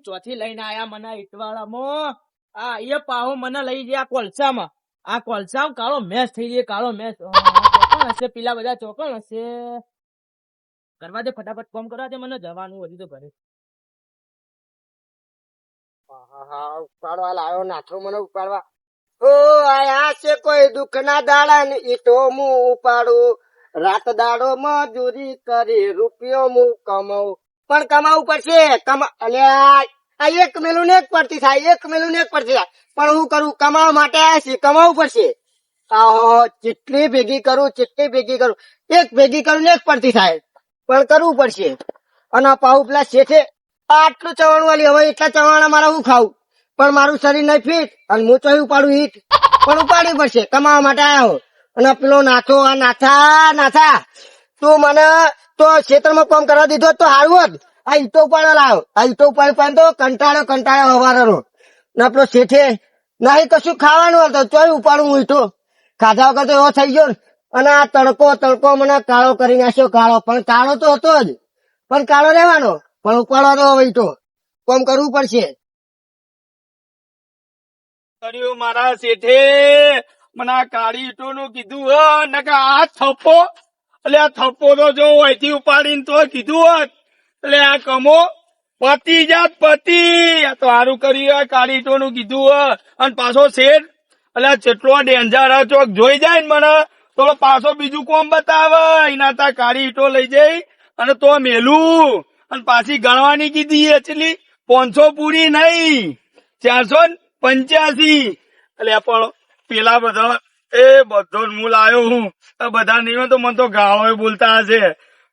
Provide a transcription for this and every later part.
ચોથી લઈને આયા મને ઈટવાળામાં. આ એ પાહો મને લઈ ગયા કોલસામાં. આ કોલસામાં કાળો મેચ થઈ ગયો, કાળો મેચ. ચોકણ હશે પેલા બધા, ચોકણ હશે. કરવા દે ફટાફટ, કોમ કરવા દે મને, જવાનું હજી તો ઘરે. ઉપાડવા લાવ્યો નાથો મને ઉપાડવા. ઓ આયા છે કોઈ દુઃખ ના દાડા ને ઈટો હું ઉપાડું. રાત દાડો મજૂરી કરી રૂપિયો હું કમાઉં. પણ કમાવું પડશે. અલ્યા આ એક મેલું ને એક પડતી થાય, એક મેલું ને એક પડતી થાય. પણ હું કરું? કમાવા માટે આવ્યા છીએ, કમાવું પડશે. જેટલી ભેગી કરું, જેટલી ભેગી કરું, એક ભેગી કરું ને એક પડતી થાય. પણ કરવું પડશે. અને પાહુ પેલા શેઠે આટલું ચવાણું વાળી, હવે એટલા ચવાણા મારા હું ખાવું? પણ મારું શરીર નહીં ફિટ, અને હું ચોય ઉપાડું ઈટ. પણ ઉપાડવી પડશે, કમાવા માટે આવ્યો. અને પેલો નાથો, આ નાથા તું મને તો ખેતરમાં કામ કરવા દીધો તો સારું હોત. આ ઈટો ઉપાડવા લાવ્યો. આ ઈટો ઉપાડી તો કંટાળ્યો હવારનો. ને પેલો શેઠે નહીં કશું ખાવાનું હતું, ચોય ઉપાડું હું ઈટો. ખાધા વગર તો એવો થઈ ગયો. અને આ તડકો મને કાળો કરી નાખ્યો. કાળો પણ કાળો તો હતો જ, પણ કાળો રહેવાનો. પણ ઉપાડવા તો હવે ઈટો કામ કરવું પડશે. કર્યું મારા શેઠે મને આ કાળી ઈટો નું કીધું હ, નકા આ થપ્પો, એટલે આ થપ્પો તો જો અહીંથી ઉપાડીને તો કીધું હોત, એટલે આ કમો પતી જાત પતી. આ તો સારું કર્યું, આ કાળી ઈટો નું કીધું હ. અને પાછો શેઠ એટલે જેટલો ડેન્જર ચોક જોઈ જાય ને મને તો પાછો બીજું કોમ બતાવે. એના તા કાળી ઈટો લઈ જઈ અને તો મેલું, અને પાછી ગણવાની કીધી એટલી 500 પૂરી નહીં, 485. એટલે પણ પેલા બધા બધો હું લાયો હું, બધા નહીં તો મને તો ગાળો બોલતા હશે.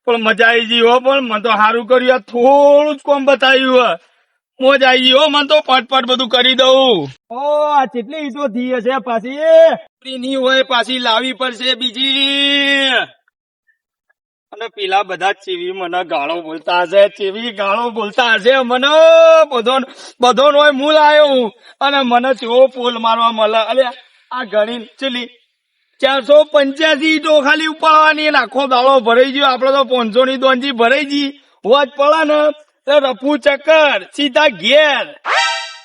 પણ મજા આવી ગઈ હો. પણ મને તો સારું કર્યું, થોડું જ કોમ બતાવ્યું. મોજ આવી ગઈ હો, મને તો પટ બધું કરી દઉં. ઓ આ કેટલી ઈટો થઈ હશે, પાછી નહીં હોય પાછી લાવવી પડશે બીજી. અને પેલા બધા ચેવી મને ગાળો બોલતા હશે, ચેવી ગાળો બોલતા હશે મને. બધો નો હું લાયો અને મને ચેવો પોલ મારવા મળે. અરે આ ગણી ચલી 485 ઈટો ખાલી ઉપાડવાની, આખો દાડો ભરાઈ ગયો. આપડે તો 500 ની દોંજી ભરાઈ ગઈ હોજ પડે ને રફુ ચક્કર સીધા ઘેર.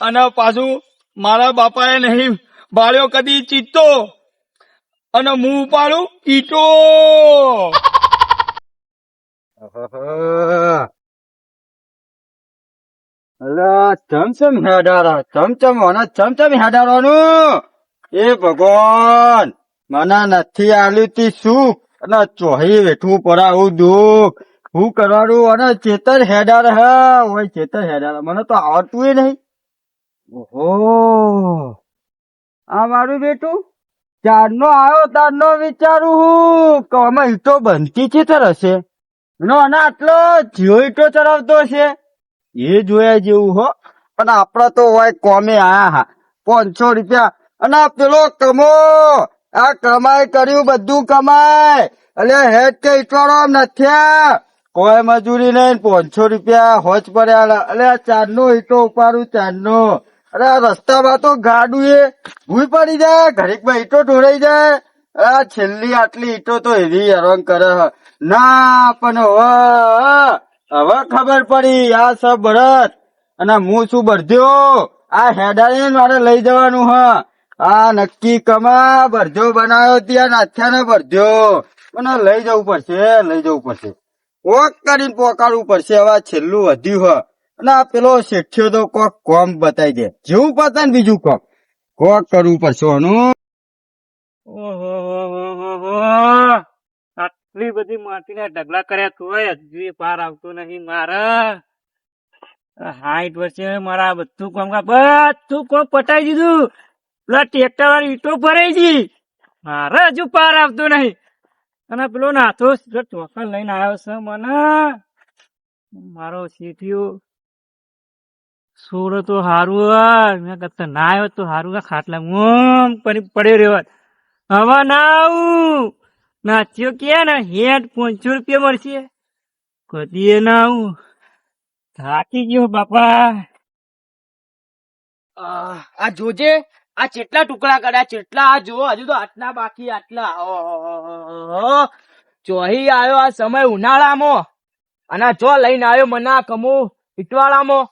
અને પાછું મારા બાપાએ નહીં બાળ્યો કદી ચીતો, અને હું ઉપાડું ઈટો. ચમચમ હેડારવાનું. એ ભગવાન મને નથી આલ્યું તી સુખ, અને ચોહી વેઠવું પડે આવું દુઃખ. હું કરવાનું? અને ચેતર હેડાર હોય, ચેતર હેડાર મને તો આવડતું નહીં. ઓહો, આ મારું બેટું ચારનો આવ્યો તારનો વિચારું હું કે આમાં ઈટો બનતી છે તર હશે. અને આટલો જીઓ ઈટો ચડાવતો છે એ જોયા જેવું હો. અને આપડે તો હોય કોમે આયા 500 રૂપિયા. અને પેલો કમો આ કમાઈ કર્યું, બધું કમાય. એટલે હેડ કે ઈટવાળો નથી, કોઈ મજૂરી નહીં, 500 રૂપિયા હોજ પડ્યા. એટલે આ ચારનો ઈટો ઉપાડું, ચારનો. અરે રસ્તામાં તો ગાડું એ ભૂઈ પડી જાય, ઘડીકમાં ઈટો ઢોળાઈ જાય. આ છેલ્લી આટલી ઈટો તો એવી હેરાન કરે ના. પણ હવે ખબર પડી આ સબ બળદ અને હું શું બળદ્યો. આ હેડાને મારે લઈ જવાનું હ. આ નક્કી કમા બળદ્યો બનાવ્યો ત્યાં નાથ્યા ને બળદ્યો. મને લઈ જવું પડશે, કોક કરીને પોકાડવું પડશે. હવે છેલ્લું વધ્યું હ. અને આ પેલો શેઠિયો તો કોક કોમ બતાવી દે, જેવું પતા ને બીજું કોક કરવું પડશે આનું. આટલી બધી માટીના ઢગલા કર્યા તોય હજુ પાર આવતો નહીં મારા. 60 વર્ષે મારા બધું કામ પટાઈ દીધું. પેલા ટ્રેક્ટર વાળી ઈટો ભરાઈ ગઈ, મારે હજુ પાર આવતો નહીં. અને પેલો નાથો ચોખા લઈને આવ્યો છે મને. મારો શેઠિયો સોરો તો હારું, મેં કરતા ના આવ્યો તો હારું. ખાટલા પડ્યો રહ્યો. હવે ના આવું. નાચ્યો કે ને હેઠ 500 રૂપિયા મળશે, કદી ના આવું. થાકી ગયો બાપા. આ જોજે, આ કેટલા ટુકડા કર્યા, કેટલા. આ જો હજુ તો આટલા બાકી, આટલા. ચોહી આવ્યો આ સમય ઉનાળામાં, અને જો લઈને આવ્યો મને આ કમો ઈટવાળામાં.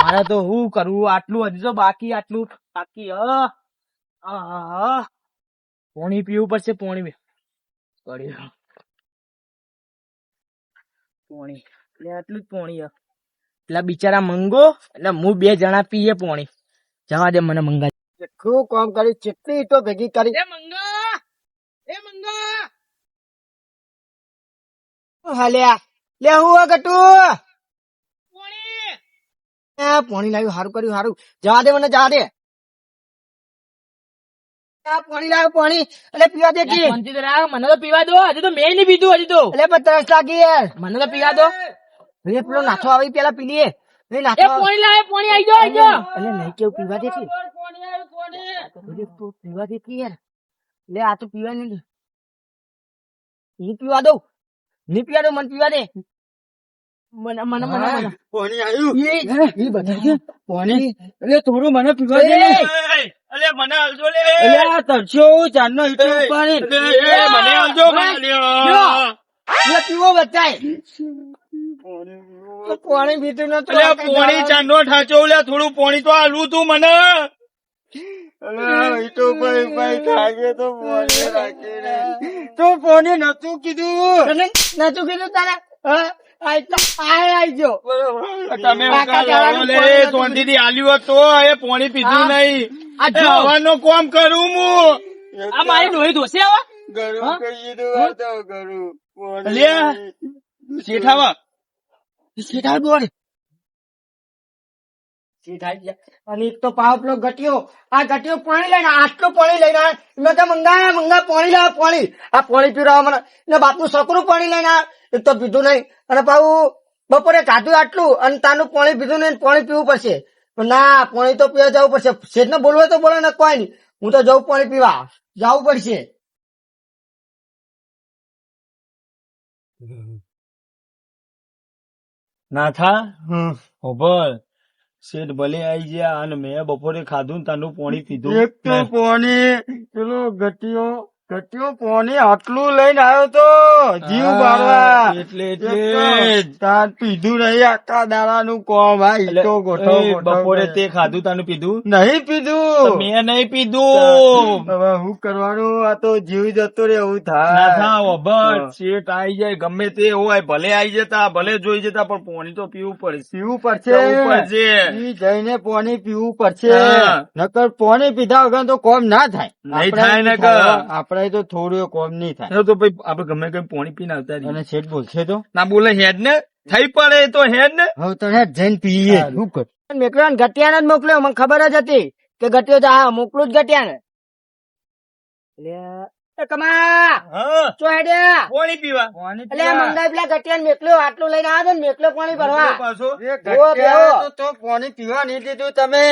મારે તો શું કરવું, આટલું હજી તો બાકી પાણી પીવું પડશે. પાણી એટલે આટલું જ પાણી પેલા બિચારા મંગો એટલે હું 2 જણા પીએ પાણી. જવા દે મને મંગા. કેટલું કામ કર્યું, કેટલી ઈંટો ભેગી કરી. હાલ્યા લે હું ગટુ પાણી લાવ્યું, સારું કર્યું, સારું. જવા દે મને, જવા દે. પાણી લાવ્યું, પાણી. એટલે પીવા દે કી. શાંતિથી રાખ, મને તો પીવા દો. હજી તો મેં નહીં પીધું. હજી તો એટલે પણ તરસ લાગી યાર. મને તો પીવા દો. એ પેલો નાથો આવી પેલા પી લઈએ. નહીં એ નાથો પાણી લાવે, પાણી આવી જાઓ, આવી જાઓ. એટલે નહીં કેવું પીવા દે કી. તું પીવા દે કી યાર. લે આ તો પીવા નહીં. હું પીવા દઉં. નહીં પીવા દઉં, મને પીવા દે. મને પાણી આવ્યું. એ બધા છે. પાણી એટલે થોડું મને પીવા દે. અલે મને હાલજો લે. એટલે આ તરસ્યો ચાંદનો ઈટો ઉપાડી. મને હાલજો એ પીવો બચાય. પાણી પીતું નતું. પોણી ચાંદો ઠાચો લે, થોડું પોણી તો હાલવું તું મને. ઈટો ભાઈ ભાઈ થાકે તો પાણી રાખીને તો પાણી નતું કીધું. તને નતું કીધું તારે? હા? આઈ જો. તમે શાંતિથી હાલ્યું હોત તો એ પોણી પીધું નહીં. આ જો. હવાનું કોમ કરું હું. આ મારી ડોહી ધોશે હવે. ગરું કહી દઉં તો ગરું. અલ્યા શેઠાવા સીધા બોલ. અને એક તો પાવ પેલો ગટિયો, આ ગટિયો પાણી લઈને આટલું પાણી લઈને આવે. મેં તો મંગા પાણી લાવ, પાણી. આ પાણી પીવડાવવા મને ને બાપનું છોકરું પાણી લઈને આવે. એક તો પીધું નહીં અને પાછું બપોરે ખાધું આટલું અને તાનું પાણી પીધું નહીં, પાણી પીવું પડશે. ના, પાણી તો પીવા જવું પડશે. શેઠ ને બોલવું તો બોલો ને, કોઈ નહીં. હું તો જઉં પાણી પીવા, જવું પડશે. નાથા ખબર શેઠ ભલે આઈ ગયા અને મેં બપોરે ખાધું ને તાનું પાણી પીધું. એક તો પાણી પેલો ગટિયો પાણી આટલું લઈને આવ્યો તો જીવ બાળવા. એટલે તાર પીધું નહીં આખા દાડાનું કોમ. આ ઈટો ગોઠવ બપોરે તે ખાધું તાનું પીધું નહીં પીધું. મેં નહીં પીધું. હવે હું કરવાનું? આ તો જીવ જતો રે એવું થાય. નાથા ખબર શેઠ આઈ જાય ગમે તે હોય, ભલે આઈ જતા ભલે જોઈ જતા પણ પાણી તો પીવું પડશે. પીવું પડશે. જવું પડશે. ઈ જઈને પાણી પીવું પડશે. હા. નકર પાણી પીધા વગર તો કોમ ના થાય. નહીં થાય નકર. આપણે તો થોડું કોમ નહીં થાય. તો ભાઈ આપડે ગમે કઈ પાણી પીને આવતા રહીએ. અને શેઠ બોલશે તો ના બોલે હેડ ને થઈ પડે તો હેડ ને. હવે તને જઈને પીએ. શું કર? મેકલો ગટિયાને જ મોકલ્યો, મને ખબર જ હતી કે ગટિયો તો હા મોકલું જ ગટિયાને. એટલે કમા હા ચો હેડ્યા. પાણી પીવા. એટલે મંગાઈ પેલા ગટિયાને મેકલ્યો, આટલું લઈને આવ્યો ને મેકલો પાણી ભરવા. પાછો એ ગટિયા તો પાણી પીવા નહીં દીધું તમે.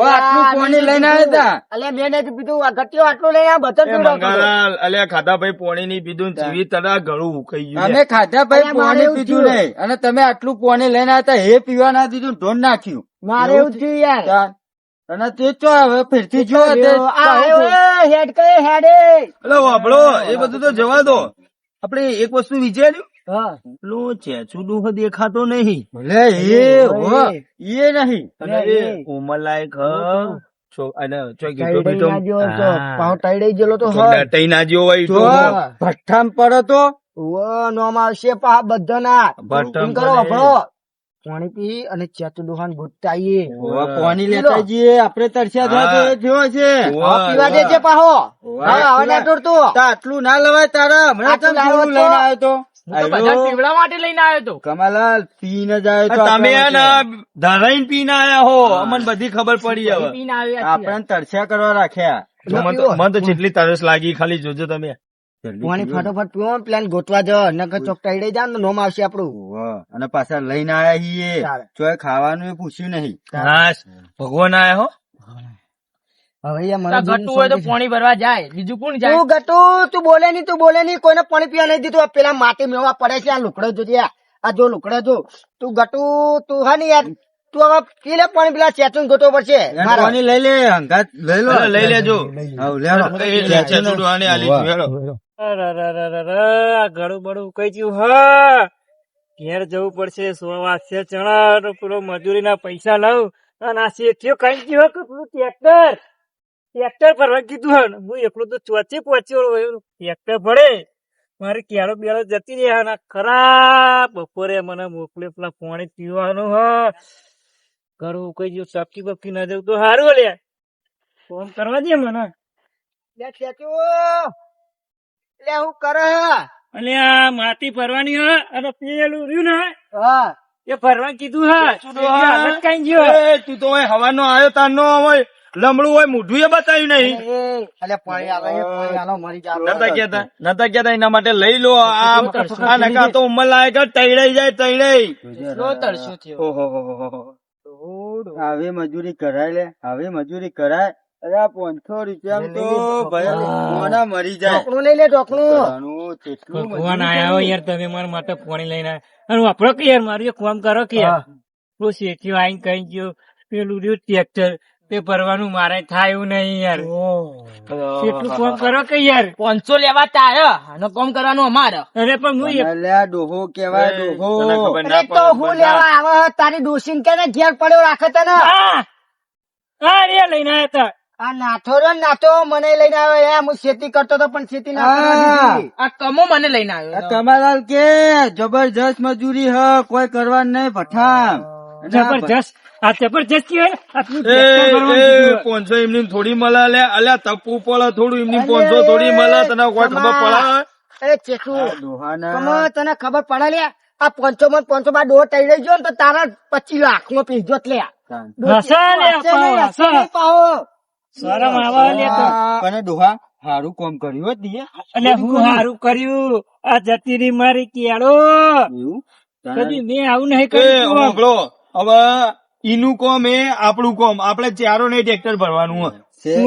આટલું પાણી લઈને આવ્યા હતા. અલ્યા મેં નથી પીધું, આ ગટિયો આટલું લઈને આવ્યો, બતન પીવડાવતો હતો. મંગાલાલ અલ્યા ખાધા ભાઈ પાણી નહીં પીધું ને જીવી તરા ગળું ઉકાઈ ગયું. અમે ખાધા ભાઈ અલ્યા, મારે પાણી એવું પીધું થયું. નહીં અને તમે આટલું પાણી લઈને આવ્યા હતા. એ પીવા ના દીધું, ઢોન નાખ્યું. મારે એવું થયું યાર. તાર. અને તે ચો હવે ફેરથી જો આ આવ્યો, હેડ કઈ હેડે. એટલે વાપડો એ બધું તો જવા દો. આપડે એક વસ્તુ વિચાર્યું, હા પેલો ચેચુડું દેખાતો નહીં ભલે એ હો, એ નહીં. અને એ ઉંમરલાયક અને ચોય ગીતો ટાઈડઈ બીતો ના જેવો તો, પાછો ટાઈડઈ જેલો તો તો હા. ડટાઈ ના જેવો હોય જો તો ભઠ્ઠામ પડે તો ઓ નોમ આવશે પા બધાના. બટન એમ કરો પડે. આપણો પાણી પી અને ચેતુ દુહાન ભૂતતા આવીએ. હવે પાણી લેતા જઈએ. આપણે તરસ્યા થયા તો એ જેવો છે. હા, પીવા દેજે પાહો. હા, હવે ના તોડતું. તો આટલું ના લવાય તારા. હમણાં આટલું તમે લાવો કેવું તો. લઈને આવ્યો તો? હું તો બધા પીવડા માટે લઈને આવ્યો તો. કમાલાલ પીને જાય તો તમે આપણા ધરાઈને પીને આયા હો. અમને બધી ખબર પડી હવે. પીને આવ્યા છીએ. આપણને તરસ્યા કરવા રાખ્યા. જો મને તો જેટલી તરસ લાગી ખાલી જોજો તમે. પાણી ફટોફટ પીવો, પ્લાન ગોતવા જો નકર ચોક ટાઈડઈ જાવ ને નોમ આવશે આપણું. ઓહો. અને પાછા લઈને આયા છીએ. ચાલે. ચોય ખાવાનું એ પૂછ્યું નહીં. હા ભગવાન આયા હો. હવે યાર મને તાર ઘટતું હોય તો પાણી ભરવા જાય, બીજું કોણ જાય? તું ગટુ, તું બોલે નહીં, કોઈને પાણી પીવા નહીં દીધું. આ પેલા માટી મેવા પડે છે, આ લુકડો જોજે, આ જો લુકડો જો. તું ગટુ, તું હા ને યાર, તું હવે પી લે પાણી, પેલા ચેચું ગોતવો પડશે. મારે. પાણી લઈ લે. હંગાત લઈ લો. લઈ લેજો. હાવ, લેલો. એ ચેચુડું આને આલી દીધું, હેલો. આ ગળું બળું કઈ ગયું હા ઘેર જવું પડશે 100 વાગશે ચણા પેલો મજૂરીના પૈસા લઉં અને આ શેઠિયો કઈ ગયો કે પેલું ટ્રેક્ટર ભરવા કીધું હે ને. હું એકલો તો ચોચે પહોંચ્યો ટ્રેક્ટર ભરે મારી કેળો બેળો જતી રહે અને ખરા બપોરે મને મોકલે પેલા પાણી પીવાનું હ કરવું કઈ જો ટપકી બપકી ના જવું તો સારું લે ફોન કરવા દે મને. લે ચેતુ લે હું કરે અને આ માટી ભરવાની હ અને પેલું રહ્યું ને હા એ ભરવા કીધું હા કઈ ગયો એ, તું તો હોય હવાનો આવ્યો તાર નો હોય લમડું હોય મોઢું એ બતાવ્યું નહીં. અલે પાણી આવે છે, પાણી આલો મરી જા નતા કેતા એના માટે લઈ લો. આ નકા તો ઉંમર લાયક તૈડાઈ જાય તૈડાઈ. કેટલો તરસો થયો. ઓહો હવે મજૂરી કરાય લે, હવે મજૂરી કરાય. અરે આ 500 રૂપિયા તો ભાઈ મોના મરી જાય. ઢોકણું લઈ લે ઢોકણું કરવાનું કેટલું ભગવાન આયા હો યાર તમે મારા માટે પાણી લઈને આવ્યા અને વાપરો કે યાર મારું એક કામ કરો કે યાર પેલું શેઠિયો આઈને કઈ ગયો પેલું રહ્યું ટ્રેક્ટર તે ભરવાનું મારે થાય એવું નહીં યાર કેટલું કામ કરો કે યાર 500 લેવા તારે આનો કામ કરવાનું અમારે. અરે પણ હું એક અલે આ ડોહો કેવાય ડોહો. તને ખબર અરે તો હું લેવા આવે તારી ડોસીને કે ઘેર પડ્યો રાખે તને હા રે લઈને આવ્યા હતા. આ નાથો રે નાથો મને લઈને આવ્યો હું ખેતી કરતો હતો પણ ખેતી ના કરવા દીધી. આ કમો મને લઈને આ આવ્યો. કમાલાલ કે જબરજસ્ત મજૂરી હ, કોઈ કરવાનું નહીં પઠાણ. જબરજસ્ત આ જબરજસ્ત કહેવાય આટલું એ ટ્રેક્ટર ભરવાનું કીધું. 500 એમની થોડી મળે લે. અલ્યા તપવું પડે થોડું એમની 500 થોડી મળે. તને કોઈ ખબર પડે? એ ચેતુ ડોહાના કમો તને ખબર પડે લે આ 500 માં 500 માં ડોહ તઈ ગયો ને તો તારા 25 લાખ નો પીજો લે હશે લે પાહો. શરમ આવે લે તો. પણ ડોહા હારું કામ કર્યું હોત દિયે. એટલે હું સારું કર્યું આ જતી રહી મારી કેળો એવું કદી મેં આવું નહીં એ કર્યું. હોભળો, હવે ઈનું કોમ એ આપણું કોમ. આપણે ચારો ને ટ્રેક્ટર ભરવાનું હોય.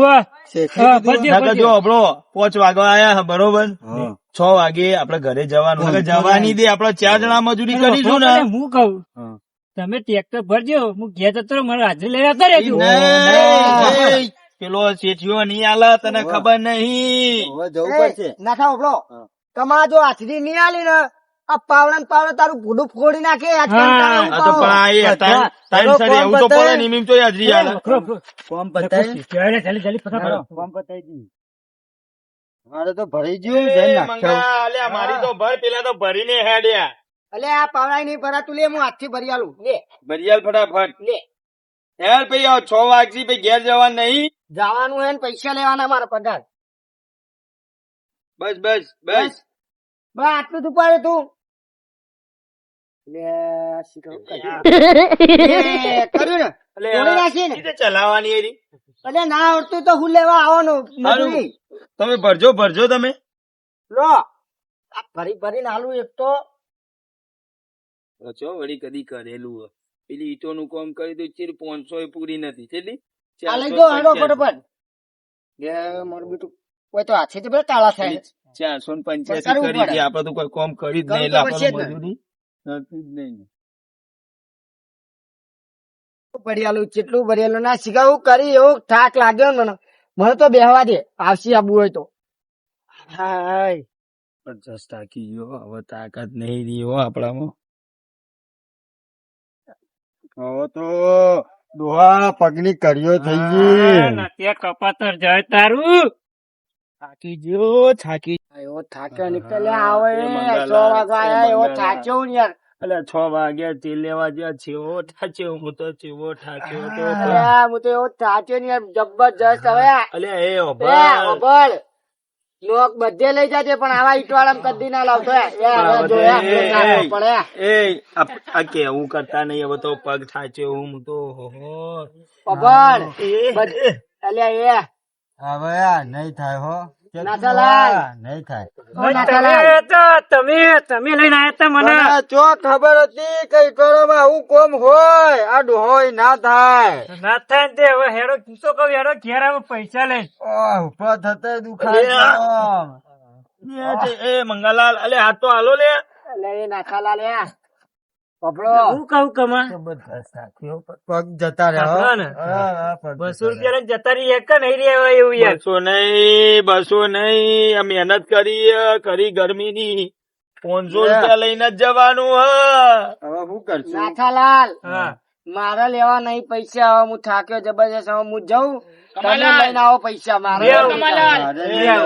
વાહ. હા, શેઠે ભજ્યો, નકર જો હોભળો 5 વાગવા આયા હે, બરોબર, હા. 6 વાગે આપડે ઘરે જવાનું. હવે જવાની દે આપડે 4 જણા મજૂરી કરીશું ને. અને હું કહું હા. તમે ટ્રેક્ટર ભરજો હું ઘેર જતો રહું, મારે હાજરી લઈ આવતા રહેજો. નહીં, પેલો શેઠિયો નહીં આલે, તને ખબર નહીં. હવે જવું પડશે. ના થાવ બ્રો હા. તમારા જો હાથરી નહીં આલી ને આ પાવડા ને પાવડા તારું ભૂડું ફોડી નાખે હા, આ તો પણ આ એ ટાઈમ સર એવું તો પડે ને, એમ તો હાજરી આલે. ખરો, ખરો. કામ પતાય જલ્દી જલ્દી ફટાફટ. કામ પતાઈ દી. મારે તો ભરાઈ ગયું જઈને એ નાખ્યો. મંગા, અલ્યા મારી તો ભર, પેલા તો ભરીને હેડ્યા. અલે આ પાવડા નહીં ભરાતું લે હું હાથથી ભરી આલું લે ભરિયાલ ફટાફટ લે હેર ભાઈ, આવો 6 વાગથી ભાઈ ઘેર જવાનું નહીં. જવાનું હે ને પૈસા લેવાના મારા પગાર બસ બસ બસ. બસ આટલું જ ઉપાડે તું લે શીખવું કર્યું ને તોડી નાખી ને રીતે ચલાવવાની એરી. અલે ના આવડતું તો હું લેવા આવવાનું મજૂરી તમે ભરજો ભરજો તમે. લો આ ભરી ભરીને આલું એક તો છો વળી કદી કરેલું હોય. પેલી ઈટોનું કામ કરી તો ચીર 500 એ પૂરી નથી. કેટલી? આ લઈ દો હેડો ફટાફટ લે મારું બેટું કોઈ તો હાથે બધા કાળા થાય 485 કરવું કરી પડે. છે. આપડે તો કોઈ કામ કરી જ કરવું નહીં. તો એટલે પડશે જ આપણને ને. મજૂરી નથી જ નહીં. ભરિયાલું કેટલું ભરિયાલું ના શીખાવું કરી એવું થાક લાગ્યો ને મને મને તો બેહવા દે આવશી આબુ હોય તો હાય જબરજસ્ત થાકી ગયો. હવે તાકાત નહીં રહી હો આપણામાં. હવે તો ડોહા પગની કર્યો થઈ હા, ગઈ. નાત્યા કપાતર જાય તારું. થાકી ગયો થાકી. એવો થાક્યો નીકળ્યા આવે એ મંગાલા, 6 વાગવા આયા એવો મંગાલા. થાક્યો ને યાર એટલે 6 વાગ્યા તેલ લેવા ગયા. છેવો ઠાચ્યો હું તો, છેવો ઠાચ્યો તો. અલ્યા, હું તો એવો થાક્યો ને યાર જબરજસ્ત હવે અલ્યા એ એ ઓભળ. ઓભળ લોક બધે લઈ જાજે પણ આવા ઈટવાળામાં કદી ના લાવતો એ હવે જોયા પેલો નાખવો પડે એ આ કેવું કરતા નહીં. હવે તો પગ ઠાચ્યો હું તો. ઓભળ અલ્યા એ હવે આ નહીં થાય હો. નાથાલાલ. નહીં થાય. તમે લઈને આવ્યા હતા મને. મને ચો ખબર હતી કે ઈટોળામાં આવું કોમ હોય. આ ડોહોય ના થાય. ના થાય ને તે હવે હેડો કીધો કહું હેડો ઘેર આવે પૈસા લઈને. ઓહ, ઉપર થતા દુખાય. એ મંગાલાલ, અલે હાથ તો હાલો લે. અલ્યા એ નાથાલાલ એ ઓભળો હું કહું કમા પગ જતા રહે હો. હા ને. હા, પગ 200 રૂપિયા લઈને જતા રહી કે નહીં રહ્યા એવું યાર. બસો નહીં, બસો નહીં. આ મહેનત કરી ગરમીની. ₹500 લઈને જ જવાનું હ. હવે શું કરશું? નાથાલાલ હા મારા લેવા નહીં પૈસા. હવે હું થાક્યો જબરજસ્ત. હવે હું જઉં. તમે કમલાલાલ. લઈને આવો પૈસા મારે. લેવો. કમલાલાલ.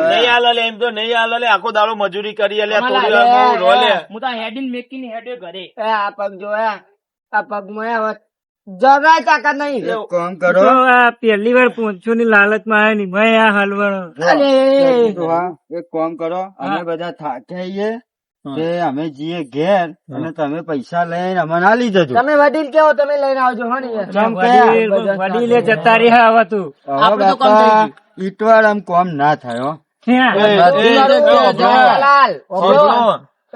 નહીં આલો લે, એમ તો નહીં આલો લે, આખો દાડો મજૂરી કરી લે, થોડી કમલાલાલ. વાર બહુ રો લે. હું તો હેડીને મેકીને હેડ્યો ઘરે. એ આ પગ જો આ પગમાં હવે જરાય તાકાત નહીં. એક કામ તો કરો, આ પહેલી વાર 500 ની લાલચમાં આવ્યો ની મેં આ હલવાનો અરે એક કામ કરો, અમે બધા થાક્યા છીએ તે અમે જઈએ ઘેર અને તમે પૈસા લઈને અમને આલી જજો. તમે વડીલ કેવો, તમે લઈને આવજો હો ને. કેમ કે વડીલે જતા રહ્યા હવે તું હવે આપણે તો કામ થઈ બાપા ગયું. ઈટવાળ આમ કોમ ના થયો. નાથાલાલ,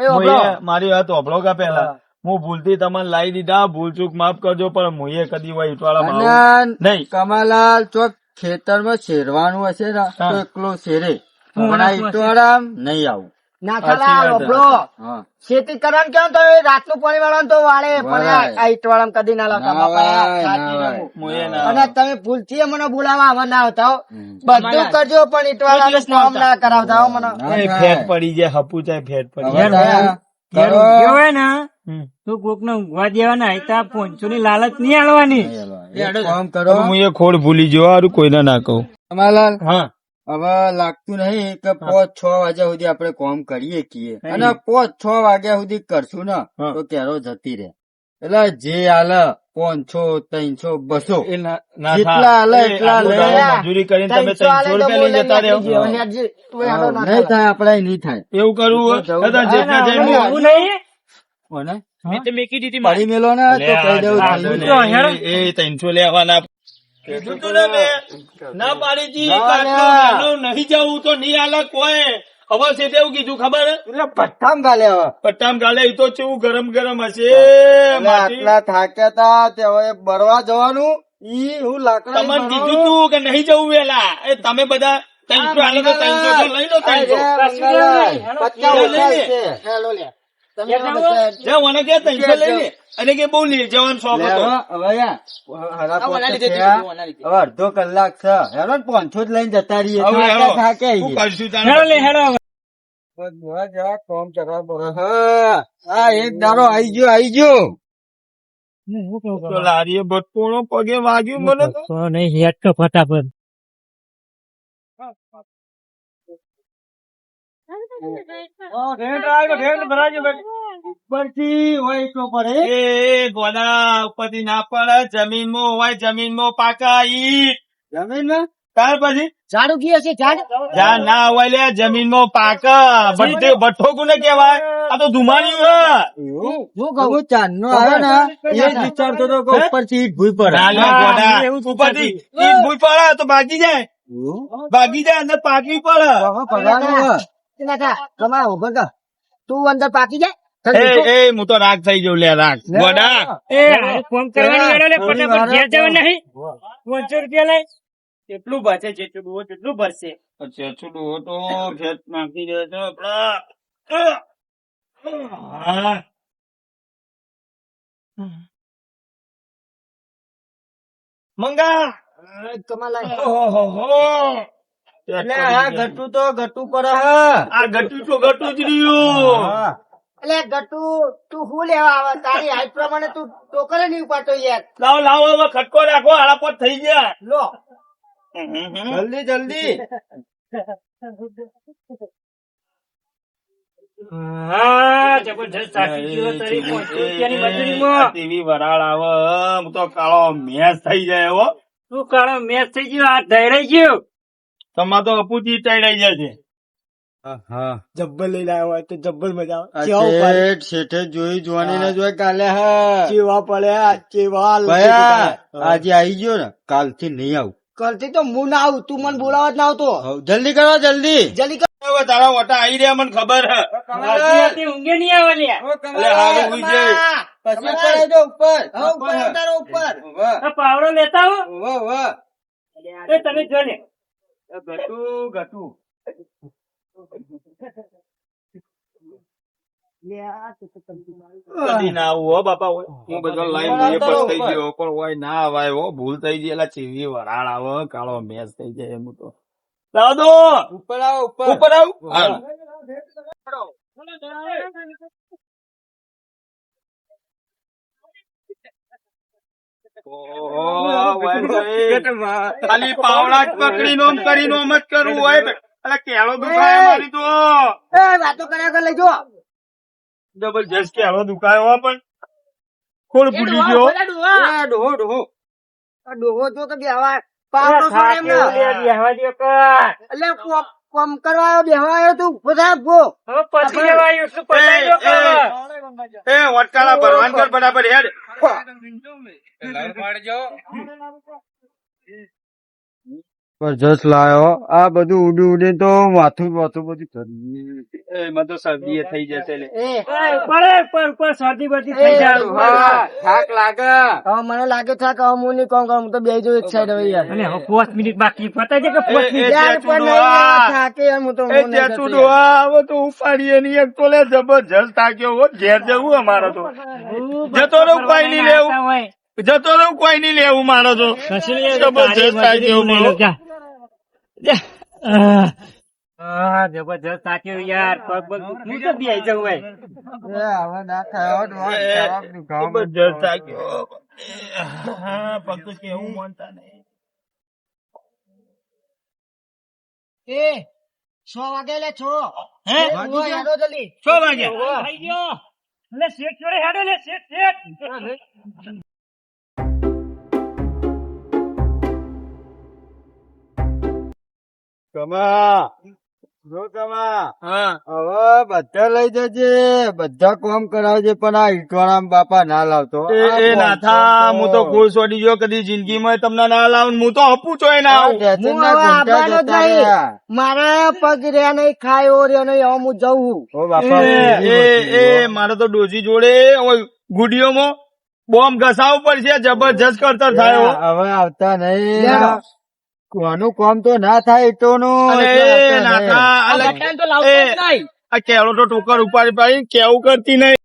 એ ઓબળો. મારી વાત હોભળો કા પેલા, હું ભૂલથી તમને લાવી દીધા, ભૂલ ચૂક માફ કરજો, પણ મુએ કદી હોય ઈટવાળામાં આવું અને નહીં. કમાલાલ ચોક ખેતરમાં શેરવાનું હશે ને તો એકલો શેરે, પણ આ ઈટવાળા નહીં આવું. નાથાલાલ ઓબળો. હા ખેતી કરવાનું કેમ તો રાતનું પાણી વાળવાનું તો વાળે, પણ આ ઈટવાળામાં કદી ના લાવતા બાપા. સાચી રમું. મુએ ના અને તમે ભૂલથી મને બોલાવા આવા ના આવતા હો. હમ. બધું કરજો પણ ઈટવાળાનું કામ ના કરાવતા હો મને. ના એ થાય. ફેટ પડી જાય, હપુ ચાય ફેટ પડી હવે જાય. તમે ઘેર કરો. ઊંઘ્યો હોય ને હમ. તું કોક ને ઊંઘવા દેવાના આયતા 500 ની લાલચ નહીં આલવાની. એક કામ કરો, મુએ ખોડ ભૂલી જો, હારું કોઈને ના કહું. કમાલાલ હા હવે લાગતું નહીં કે 5-6 વાગ્યા સુધી આપણે કામ કરીએ કીએ, અને 5-6 વાગ્યા સુધી કરશું ને હા. તો કેરો જતી રહે. એટલે જે હાલે 500, 300, 200 એ ના જેટલા હાલે થાય. એટલા આખો લઈ દાડો લે. મજૂરી કરીને તમે 300 આલે 300 તો રૂપિયા લઈને જતા બોલાઈને રહ્યો. નાખી દે. હેડજી, તું હેડો હા, નાથાલાલ. નહીં થાય, આપડે નહીં થાય. એવું કરવું હોય? જવું દાદા, જેટલા ના, જઈને એવું નહીં. કોને? મેં તો મેકી દીધી પડી મેલો ને તો કહી દેવું આ થયું. તો હેડો. એ 300 લેવાના. કીધું તું ને મેં, ના પાડી તી, ના, કાંઈ તો ના. વહેલું નહીં જવું તો નહીં આલે કોઈ. હવે છે તે એવું કીધું ખબર હે? એટલે ભઠ્ઠામ ગાલે હવે. પટ્ટામ ગાલે ઈ તો ચેવું ગરમ ગરમ હશે. એટલે માટી. આટલા થાક્યા તા તે હવે બરવા જવાનું, ઈ હું લાકડા તમને કીધું તું કે નહીં જવું વેલા. એ તમે બધા 300 આલે તો 300 તો લઈ લો 300. હેલો લે. તમે ક્યાં બધા જાઓ? જા, મને કે 300 લઈ લે. અને કે બહુ લઈ જવાનો શોખ હતો. હવે અડધો કલાક છે, હેરો 500 જ લઈને જતા રહીએ. હવે હેડો. થાક્યા શું છીએ. કરશું તારે? હેડો લે હેડો. હા, હા, એક દાડો આઈ ગયો. તો લારીએ બટકુણો પગે વાગ્યું મને તો. તો નહીં હેડ તો ફટાફટ. ઉપરથી હોય તો પડે. એ ગોડા ઉપરથી ના પડે, જમીનમાં હોય, જમીનમાં પાકા ઈ. જમીનમાં ત્યાર પછી ઝાડુ કી હશે ઝાડ? જ્યાં ના હોય લે જમીનમાં પાકા. ભઠ્ઠો કોને કહેવાય? આ તો ધુમાડ્યું હે. હું કહું હું ચાંદનો આવ્યો ને એ જ વિચારતો હતો કે ઉપરથી ઈટ ભૂઈ પડે. ના લે ગોડા, ઉપરથી ઈ ભૂઈ પડે તો ભાગી જાય, ભાગી જાય અંદર પાકવી પડે. હવે પગારનું હે. નાથા કમાવો બગા. તું અંદર પાકી જાય. એ હું તો રાગ થઈ જઉં લે, રાગ ગોડા. એ હારે ફોન કરવાની હેડો લે ફટાફટ ઘેર જવા નહીં. 500 રૂપિયા લઈ. કેટલું બચે જેટલું કેટલું ભરશે. ચેચુડું તો ફેટ નાખી દે છે આપડા. હા. મંગા. કમાલાય. ઓહોહો. એટલે આ ગટુ તો ગટુ પડે હે. આ ગટુ તો ગટુ જ રહ્યું. હા. એટલે ગટુ તું શું લેવા આવે? તારી હાઈટ પ્રમાણે તું ટોકરે નહીં ઉપાડતો યાર. લાવો લાવો હવે ખટકો રાખો, હાડાપોટ થઈ ગયા. લો જલ્દી જલ્દી. હા જબરજસ્ત થાકી ગયો તારી 500 રૂપિયાની મજૂરીમાં. ટીવી વરાળ આવે, હું તો કાળો મેચ થઈ જાય હો. તું કાળો મેચ થઈ ગયો આ ધૈરાઈ ગયો. તમારે તો અપુજી ટાઈડાઈ જાય છે. હા. જબ્બર લઈને આવ્યો હોય તો જબ્બર મજા આ શેઠ શેઠે જોવાની ને જોઈ કાલે હા. ચેવા પડ્યા ચેવા ભયા આજે આવી ગયો ને કાલથી નહીં આવું. કરતી તો હું ના આવું. તું મને બોલાવા જ ના આવતો. હવ, જલ્દી કરો જલ્દી. જલ્દી કર. હવે તારા વટા આવી રહ્યા મને ખબર હે. રાતી રાતે ઊંઘે નહીં આવે લ્યા. એટલે હારું હુઈ જાય. પછી ઉપર આવજો, ઉપર. હા, ઉપર ઉતારો, ઉપર. વાહ, આ પાવડો લેતા હો. વાહ, વાહ. એ તમે જો લે. ગટુ ગટુ. કદી ના આવું હો બાપા. હું બધો લાઈન એ પસ્તાઈ ગયો, પણ હોય ના આવાય હો. ભૂલ થઈ ગઈ. એલા ચીવી વરાળ આવે, કાળો મેચ થઈ જાય એમ તો. દાદો ઉપર આવો ઉપર. ઉપર આવું. હારું. ખાલી પાવડા જ પકડીને આમ કરીને આમ જ કરવું હોય એટલે કેળો દુખાય મારી તો એ વાતો કર્યા કર લઈ જો જબરજસ્ત કેળો દુખાયો હો પણ ખોડ ભૂલી ગયો એ ડોહો ડોહો આ ડોહો જો તો બેહવા પાવડો છોડે એમ ના. બેહવા દે કર. એટલે કોમ કરવા આવ્યો બેહવા આવ્યો તું બધા ગો હવે પતી જવાયું એટલું પતાઈ દો કર. એ વટકાળા ભરવાન કર બરાબર હેડ જબરજસ્ત લાયો આ બધું ઉડી ઉડી તો માથું માથું બધું કરી એમાં તો શરદી થઈ જશે લે એ પર શરદી બરદી થઈ જાય. હા, થાક લાગે હવે મને લાગે છે કે હું નહીં કોમ કરું હું તો બે જો એક સાઈડ હવે યાર અને હવે 5 મિનિટ બાકી પતાઈ દે કે 5 મિનિટ. યાર પણ નહીં થાકે યાર હું તો એ ચેચુડો હવે તો ઉપાડીએ નહીં એક તો લે જબરજસ્ત થાક્યો હો ઘેર જવું અમારે તો જતો રહું કોઈ નહીં લેવું જતો રહું કોઈ નહીં લેવું મારો તો જબરજસ્ત થાક્યો મારો જબરજસ્ત થાક્યો યાર. પગ પગ હું તો બેહી જવું ભાઈ. હવે ના થાય જબરજસ્ત થાક્યો હા પગ તો કેવું માનતા નહીં એ 6 વાગે લે 6 હે હેડો જલ્દી 6 વાગ્યા થઈ ગયો. લે શેઠ જોડે હેડો લે શેઠ. કમા જો કમા હા હવે બધા લઈ જજે બધા કામ કરાવજે પણ આ ઈટવાણા બાપા ના લાવતો એ નાથા હું તો ગોળ છોડી ગયો કદી જિંદગીમાં તમને ના લાવું હું તો હપું છો ના આવું હું હવે આવવાનો જ નહીં મારા પગ રહ્યા નહીં ખાયો રહ્યો નહીં હવે હું જઉં ઓ બાપા એ મારે તો ડોજી જોડે ગુડીઓમાં બોમ્બ ઘસાવું પડશે જબરજસ્ત કરતર થાય હો. હવે આવતા નહીં લેડો. કોનું કામ તો ના થાય ઈટોનું અને એટલે એ આવતા નહીં. નાથા આ બટાણ તો લાવતો જ નહીં. આ કેળો તો ટોકર ઉપાડી પાડી કેવું કરતી નહીં